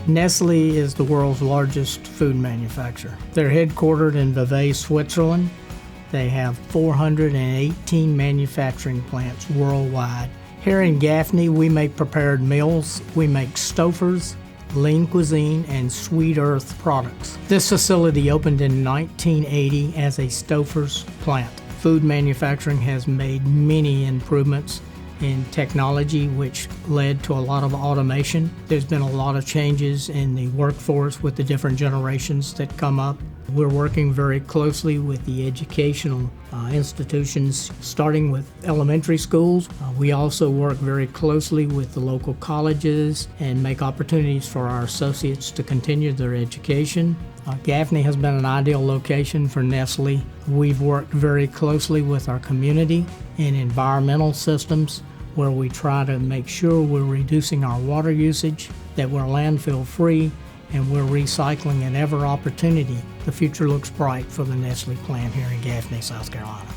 Nestle is the world's largest food manufacturer. They're headquartered in Vevey, Switzerland. They have 418 manufacturing plants worldwide. Here in Gaffney, we make prepared meals. We make Stouffers, lean cuisine, and Sweet Earth products. This facility opened in 1980 as a Stouffer's plant. Food manufacturing has made many improvements in technology, which led to a lot of automation. There's been a lot of changes in the workforce with the different generations that come up. We're working very closely with the educational institutions, starting with elementary schools. We also work very closely with the local colleges and make opportunities for our associates to continue their education. Gaffney has been an ideal location for Nestle. We've worked very closely with our community in environmental systems, where we try to make sure we're reducing our water usage, that we're landfill free, and we're recycling at every opportunity. The future looks bright for the Nestle plant here in Gaffney, South Carolina.